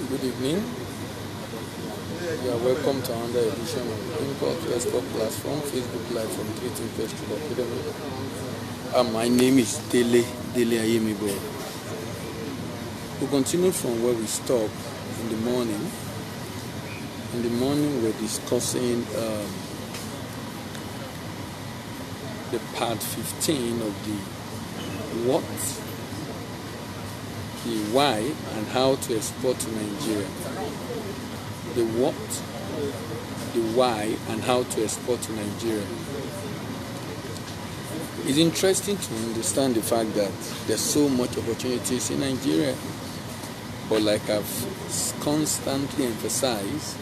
Good evening. You are welcome to another edition of Import Export Platform, Facebook Live from Creative Festival Academy. My name is Dele Ayemibo. We continue from where we stopped in the morning. In the morning, we're discussing the part 15 of the what, the why, and how to export to Nigeria. The what, the why, and how to export to Nigeria. It's interesting to understand the fact that there's so much opportunities in Nigeria, but like I've constantly emphasized,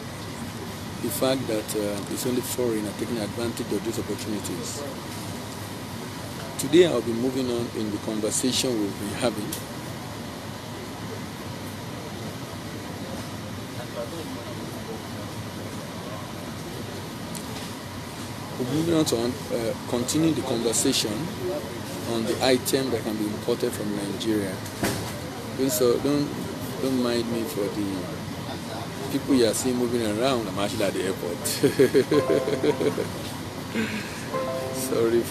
the fact that it's only foreign are taking advantage of those opportunities. Today I'll be moving on in the conversation we'll be having. We're moving on to continue the conversation on the item that can be imported from Nigeria. So don't mind me for the people you are seeing moving around. I'm actually at the airport. Sorry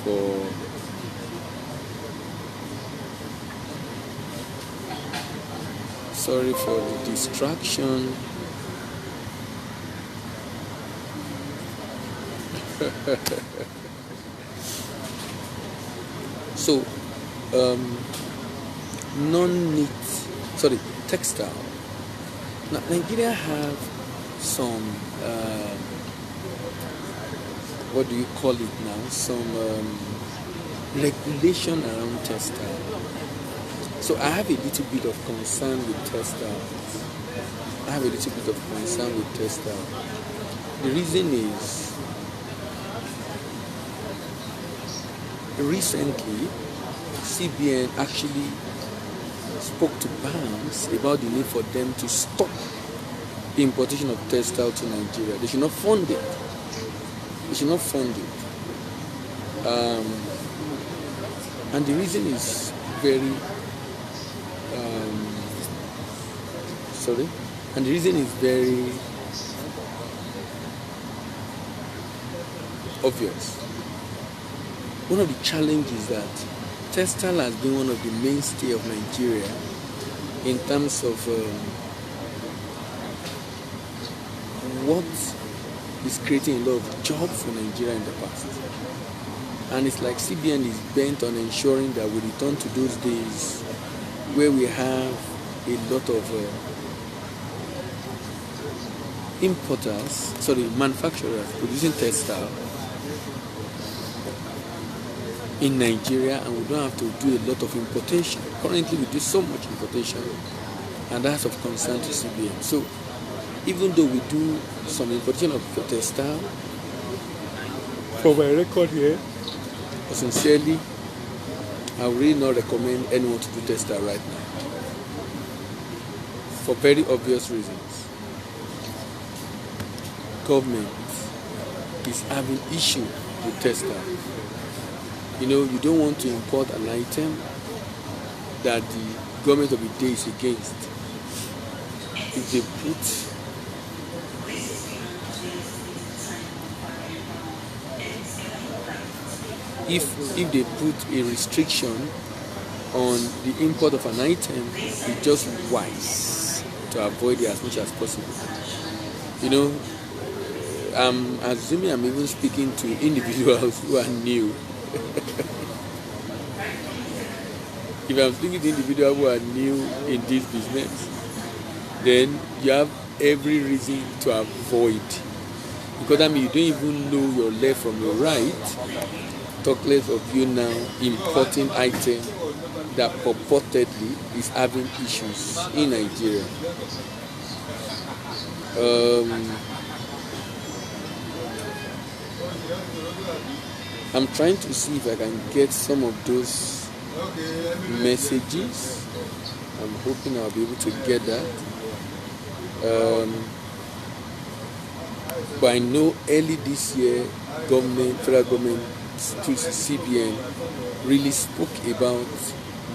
for the distraction. So, textile. Now, Nigeria have some, what do you call it now? Some regulation around textile. So I have a little bit of concern with textile. The reason is, recently, CBN actually spoke to banks about the need for them to stop the importation of textile to Nigeria. They should not fund it. And the reason is very obvious. One of the challenges is that textile has been one of the mainstay of Nigeria in terms of what is creating a lot of jobs for Nigeria in the past. And it's like CBN is bent on ensuring that we return to those days where we have a lot of manufacturers producing textile in Nigeria, and we don't have to do a lot of importation. Currently, we do so much importation, and that's of concern to CBN. So, even though we do some importation of textile, for my record here, sincerely, I would really not recommend anyone to do textile right now, for very obvious reasons. Government is having issue with textile. You don't want to import an item that the government of the day is against. If they put a restriction on the import of an item, it's just wise to avoid it as much as possible. I'm assuming I'm even speaking to individuals who are new. If I'm speaking to individuals who are new in this business, then you have every reason to avoid. Because you don't even know your left from your right. Talk less of you now importing item that purportedly is having issues in Nigeria. I'm trying to see if I can get some of those messages. I'm hoping I'll be able to get that. But I know early this year, federal government, CBN, really spoke about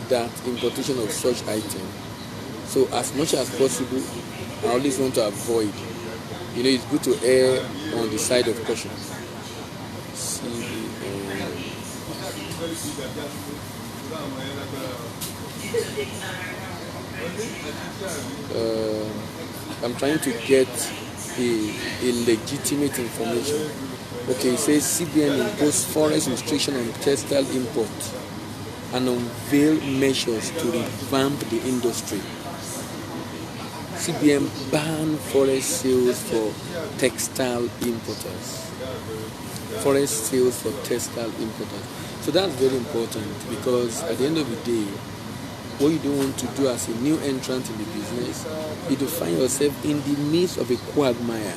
that importation of such items. So as much as possible, I always want to avoid. It's good to err on the side of caution. I'm trying to get a legitimate information. Okay, it says CBN imposed forest restriction on textile import and unveil measures to revamp the industry. CBN banned forest sales for textile importers. Forest sales for textile importers. So that's very important, because at the end of the day, what you don't want to do as a new entrant in the business is to find yourself in the midst of a quagmire.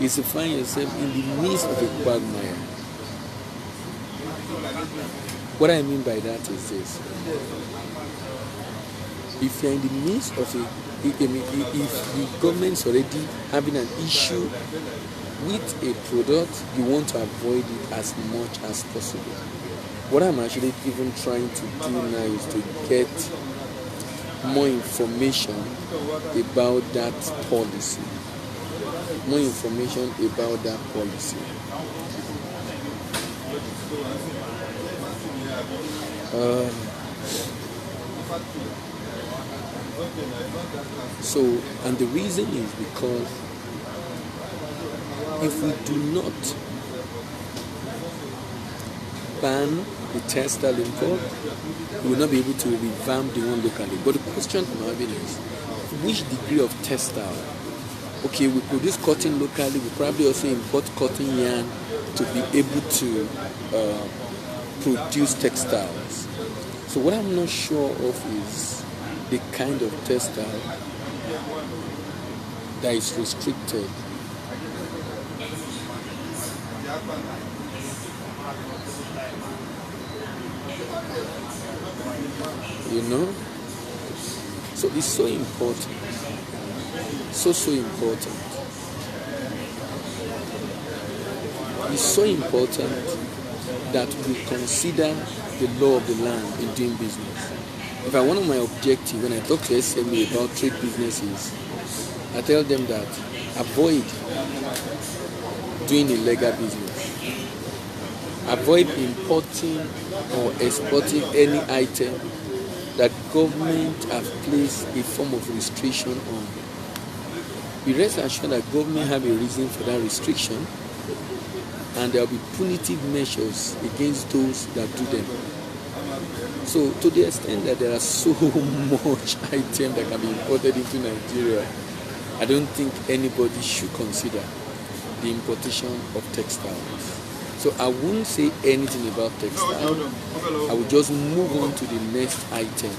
Is to find yourself in the midst of a quagmire. What I mean by that is this: if you're in the midst of if the government's already having an issue with a product, you want to avoid it as much as possible. What I'm actually even trying to do now is to get more information about that policy. More information about that policy. And the reason is because if we do not ban the textile import, we will not be able to revamp the one locally. But the question I'm having is, which degree of textile? Okay, we produce cotton locally, we probably also import cotton yarn to be able to produce textiles. So what I'm not sure of is the kind of textile that is restricted. So it's so important. So important. It's so important that we consider the law of the land in doing business. In fact, one of my objectives when I talk to SME about trade businesses, I tell them that avoid doing illegal business. Avoid importing or exporting any item that government have placed a form of restriction on. Be rest assured that government have a reason for that restriction, and there will be punitive measures against those that do them. So to the extent that there are so much items that can be imported into Nigeria, I don't think anybody should consider the importation of textiles. So I wouldn't say anything about textile. I will just move on to the next item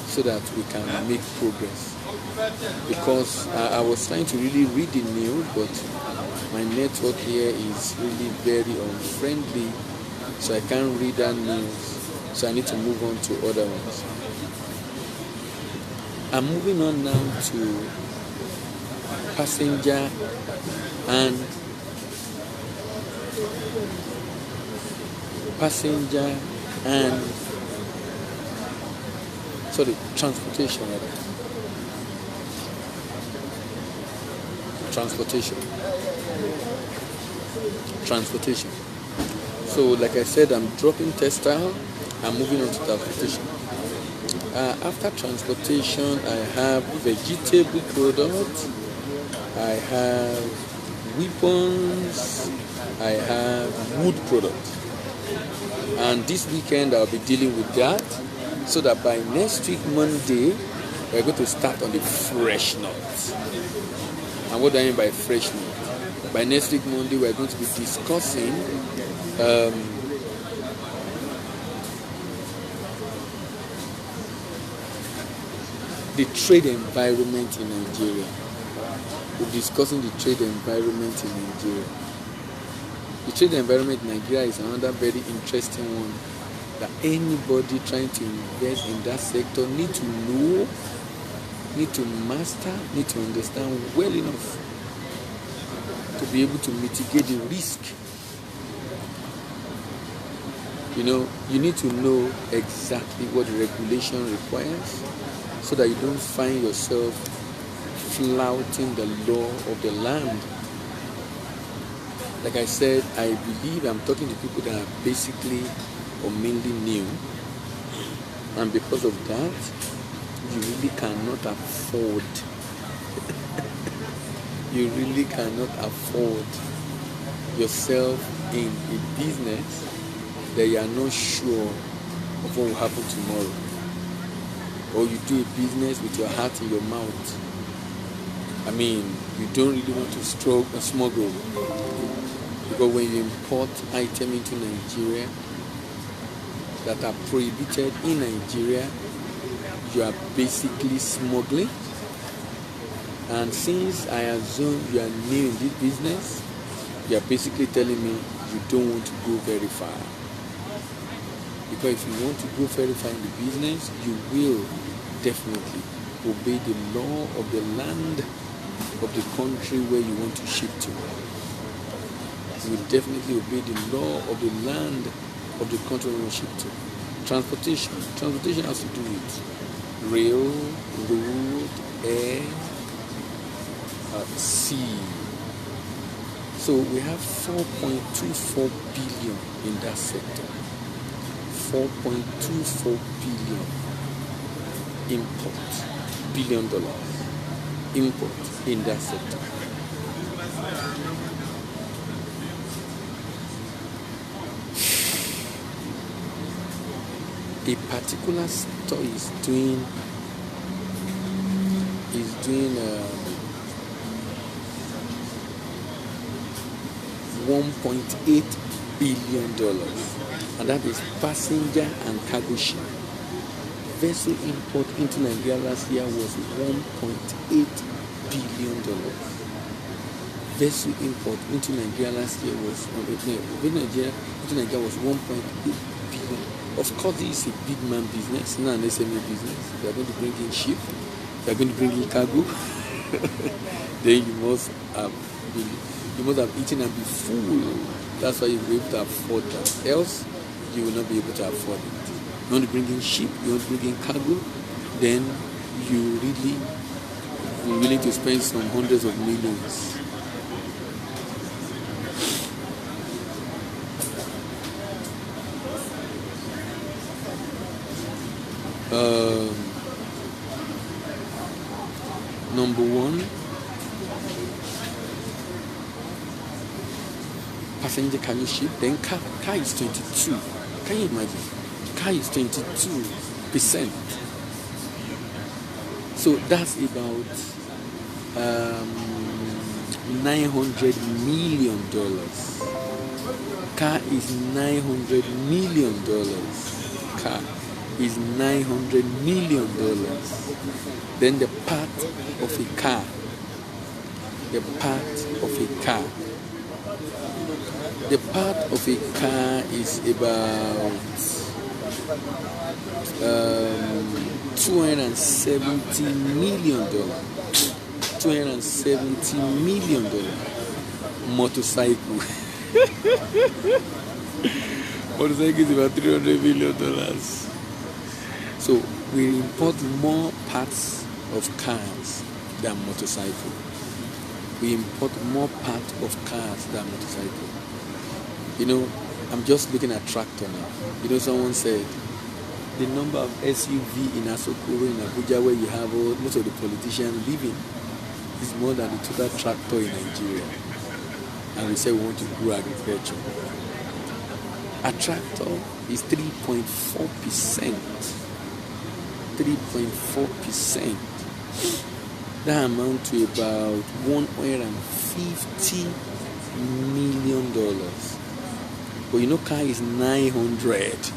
so that we can make progress. Because I was trying to really read the news, but my network here is really very unfriendly, so I can't read that news. So I need to move on to other ones. I'm moving on now to passenger and transportation rather. Transportation. So like I said, I'm dropping textile, I'm moving on to transportation. After transportation, I have vegetable products, I have weapons, I have wood products. And this weekend I'll be dealing with that, so that by next week Monday we're going to start on the fresh note. And what do I mean by fresh note? By next week Monday we're going to be discussing the trade environment in Nigeria. We're discussing the trade environment in Nigeria. The trade environment in Nigeria is another very interesting one that anybody trying to invest in that sector need to know, need to master, need to understand well enough to be able to mitigate the risk You need to know exactly what the regulation requires so that you don't find yourself flouting the law of the land. Like I said, I believe I'm talking to people that are basically or mainly new, and because of that, you really cannot afford yourself in a business that you are not sure of what will happen tomorrow, or you do a business with your heart in your mouth. I mean, you don't really want to smuggle, because when you import items into Nigeria that are prohibited in Nigeria, you are basically smuggling. And since I assume you are new in this business, you are basically telling me you don't want to go very far. Because if you want to go very far in the business, you will definitely obey the law of the land of the country where you want to ship to. You will definitely obey the law of the land of the country where you want to ship to. Transportation has to do with rail, road, air, sea. So we have 4.24 billion in that sector. 4.24 billion dollars import in that sector. A particular sector is doing 1.8 billion dollars, and that is passenger and cargo ship. Vessel import into Nigeria last year was 1.8 billion dollars. Vessel import into Nigeria last year was 1.8 billion. Of course, this is a big man business, not an SME business. They are going to bring in ship, they are going to bring in cargo. Then you must have eaten and be full. That's why you will be able to afford that. Else, you will not be able to afford it. You want to bring in ship, you want to bring in cargo, then you really are willing to spend some hundreds of millions. Number one, passenger cargo ship. Then car is 22. Can you imagine? Car is 22%. So that's about $900 million. Car is $900 million. Car is $900 million. Then the part of a car is about $270 million. $270 million. Motorcycle is about $300 million. So we import more parts of cars than motorcycle. We import more parts of cars than motorcycle. I'm just looking at tractor now. Someone said the number of SUV in Asokoro, in Abuja, where you have most of the politicians living, is more than the total tractor in Nigeria. And we say we want to grow agriculture. A tractor is 3.4%. 3.4%. That amounts to about $150 million. But car is 900.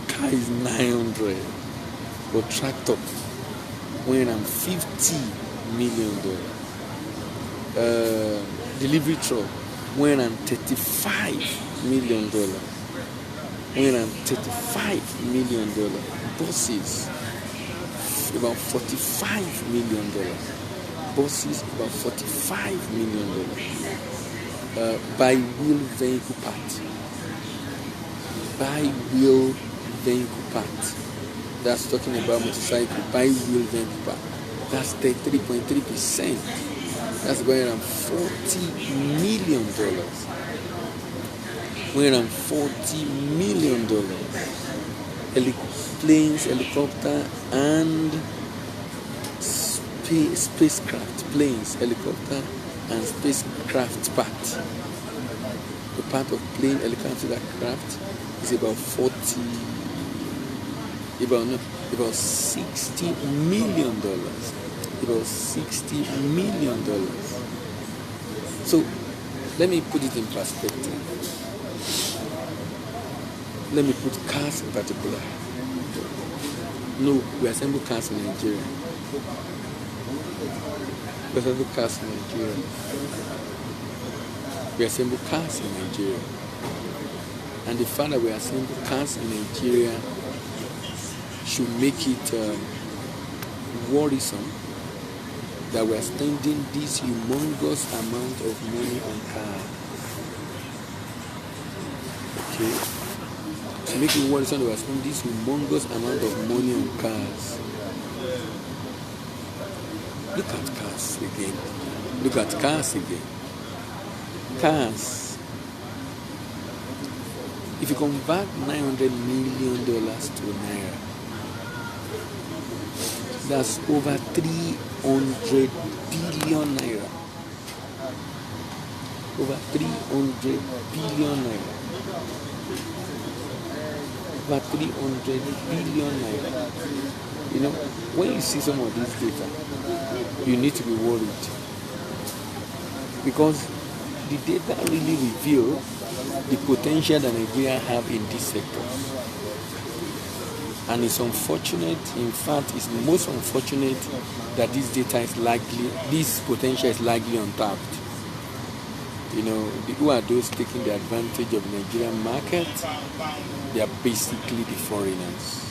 Car is 900. But tractor, $150 million. Delivery truck, $135 million. $135 million. Buses, about $45 million. Buses, about $45 million. bi-wheel vehicle part. Bi-wheel vehicle part. That's talking about motorcycle, bi-wheel vehicle part. That's 33.3%. That's going around $40 million. $140 million. Planes, helicopter, and spacecraft. Planes, helicopter, and spacecraft part. The part of plane, helicopter, craft is about about $60 million. About $60 million. So let me put it in perspective. Let me put cars in particular. No, we assemble cars in Nigeria. We assemble cars in Nigeria. We assemble cars in Nigeria. And the fact that we assemble cars in Nigeria should make it worrisome that we are spending this humongous amount of money on cars. Okay? To make it worrisome that we are spending this humongous amount of money on cars. Look at cars again. Look at cars again. Cars. If you convert $900 million to naira, that's over 300 billion naira. Over 300 billion naira. Over 300 billion naira. You know, when you see some of these data, you need to be worried. Because the data really reveal the potential that Nigeria have in this sector. And it's unfortunate, in fact, it's most unfortunate that this potential is likely untapped. You know, who are those taking the advantage of the Nigerian market? They are basically the foreigners.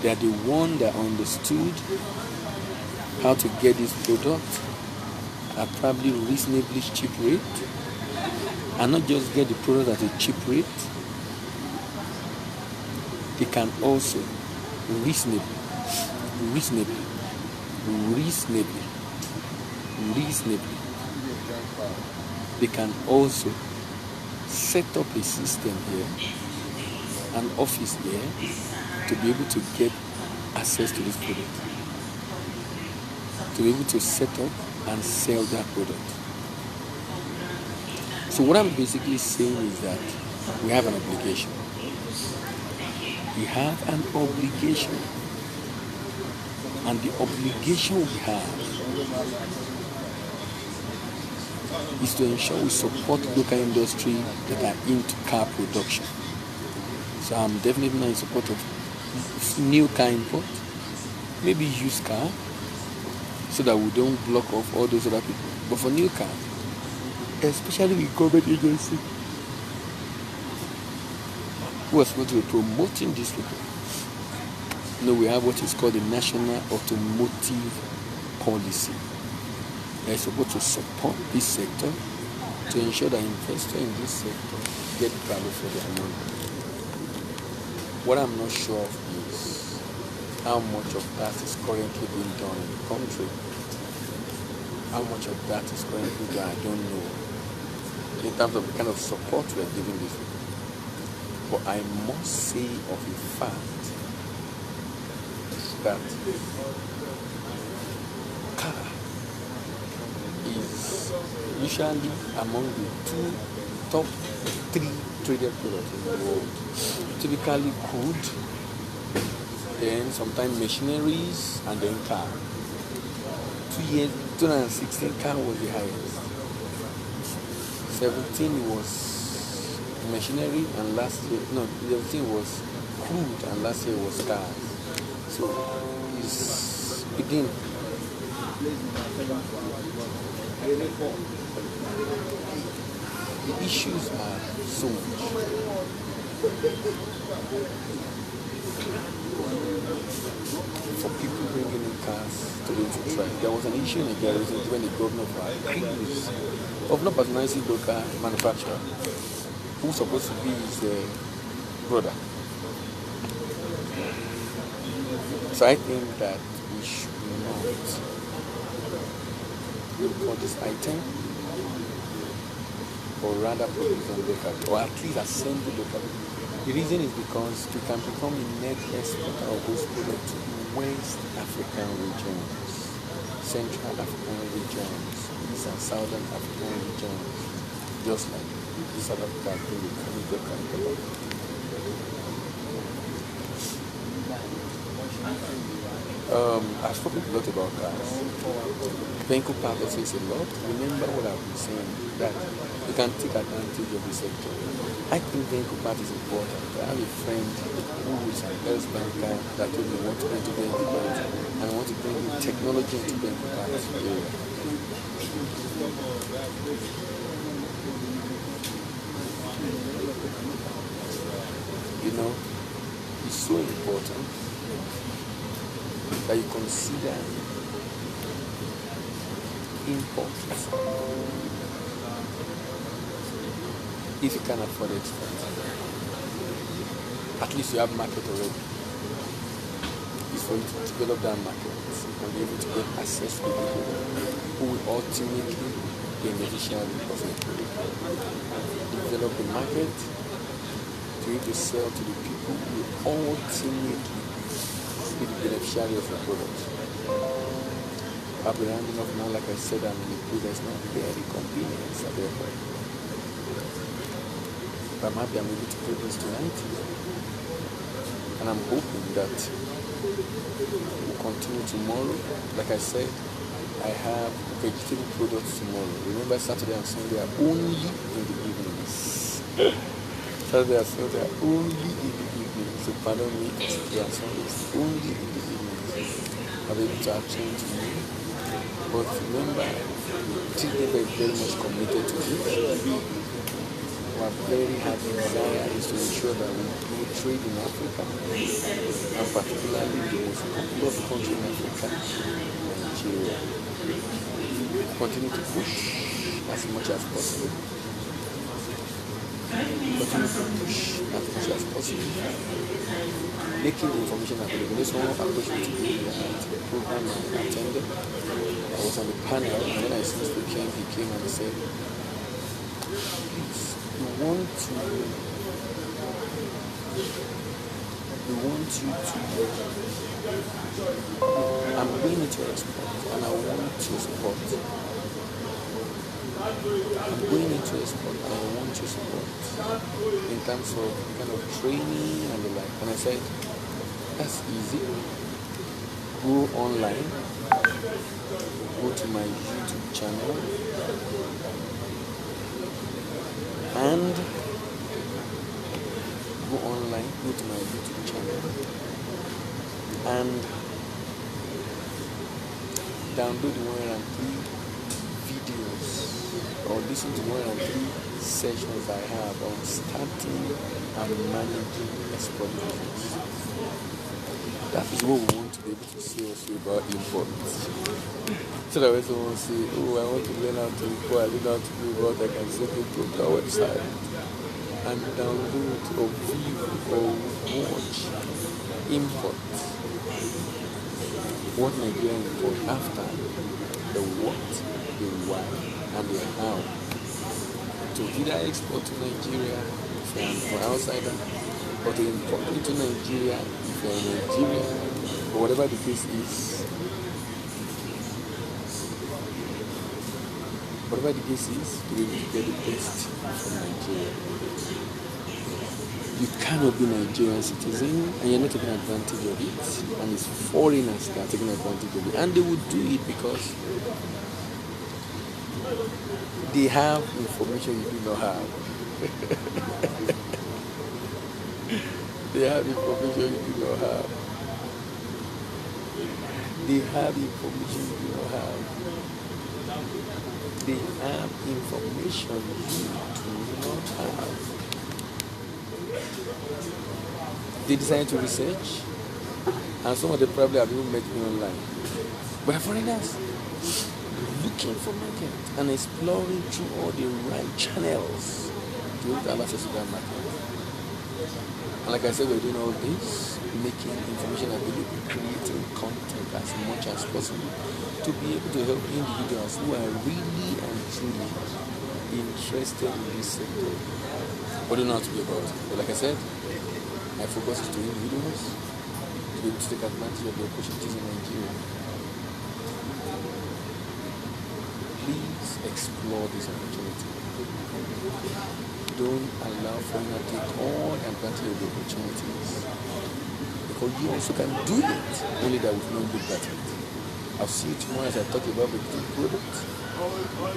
They are the ones that understood how to get this product at probably reasonably cheap rate, and not just get the product at a cheap rate. They can also reasonably, they can also set up a system here, an office here, to be able to get access to this product, to be able to set up and sell that product. So what I'm basically saying is that we have an obligation. We have an obligation. And the obligation we have is to ensure we support local industry that are into car production. So I'm definitely not in support of new car import, maybe used car, so that we don't block off all those other people. But for new car, especially with government agency who are supposed to be promoting these people. No, we have what is called the National Automotive Policy. They are supposed to support this sector to ensure that investors in this sector get value for their money. What I'm not sure of is how much of that is currently being done in the country. How much of that is currently done, I don't know, in terms of the kind of support we are giving these people. But I must say of a fact that car is usually among the top three traded products in the world. Typically crude, then sometimes machineries, and then car. 2016 car was the highest. 17 was machinery, and last year, 17 was crude, and last year was cars. So it's beginning. The issues are so much. For people bringing in cars to be able to right. There was an issue in Nigeria recently when the governor of not patronizing local manufacturer who's supposed to be his brother. So I think that we should not look for this item, or rather produce them locally, or at least assemble locally. The reason is because we can become a net exporter of those products to West African regions, Central African regions, East and Southern African regions, just like the South Africa thing with Canada. I've spoken a lot about cars. Vehicle power says a lot. Remember what I've been saying, that you can take advantage of the sector. I think vehicle part is important. I have a friend who is an ex banker that told me want to go into vehicle part and I want to bring technology into vehicle part area. You know, it's so important that you consider imports if you can afford export. At least you have market already. It's for you to develop that market and be able to get access to the people who will ultimately be beneficiary of your product. Develop the market to be able to sell to the people who will ultimately be the beneficiary of your product. I'll be rounding off now, like I said, I'm in a place that's not very convenient at the airport. But I'm happy I'm able to do this tonight. And I'm hoping that we'll continue tomorrow. Like I said, I have vegetable products tomorrow. Remember, Saturday and Sunday are only in the evenings. Saturday and Sunday are only in the evenings. So pardon me, Saturday and Sunday is only in the evenings. I'll be able to attend to you. But remember, Tuesday is very much committed to it. Our very hard desire is to ensure that we do trade in Africa, and particularly the most populous country in Africa, Nigeria. Continue to push as much as possible. Continue to push as much as possible. Making the information available. This one approached me today at the program I attended. I was on the panel, and when I since he came and he said, please, we want you to I'm going into export and I want your support. I'm going into export and I want your support in terms of kind of training and the like. And I said, that's easy. Go online, go to my YouTube channel, and go online, go to my YouTube channel and download the 103 videos or listen to 103 sessions I have on starting and managing export business. That is what we want to be able to say also about imports. So that when someone say, oh, I want to learn how to import, I don't know how to do what I can simply go to our website and download or view or watch imports. What Nigeria import after the what, the why, and the how. To either export to Nigeria if you're an outsider, or to import into Nigeria if you're in Nigeria, or whatever the case is. Whatever the case is, to be able to get the best from Nigeria. You cannot be a Nigerian citizen and you're not taking advantage of it, and it's foreigners that are taking advantage of it, and they will do it because they have information you do not have. They have information you do not have. They have information you do not have. They have information you do not have. They decided to research, and some of them probably have even met me online. But foreigners looking for market and exploring through all the right channels to have access to that market. And like I said, we're doing all this, making information available, creating content as much as possible to be able to help individuals who are really and truly interested in this sector, but don't know how to be about it. But like I said, my focus is to individuals to be able to take advantage of the opportunities in Nigeria. Please explore this opportunity. Don't allow foreigners to take all advantage of the opportunities, because you also can do it, only that we've not looked at it. I'll see you tomorrow as I talk about the products.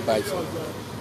Bye for now.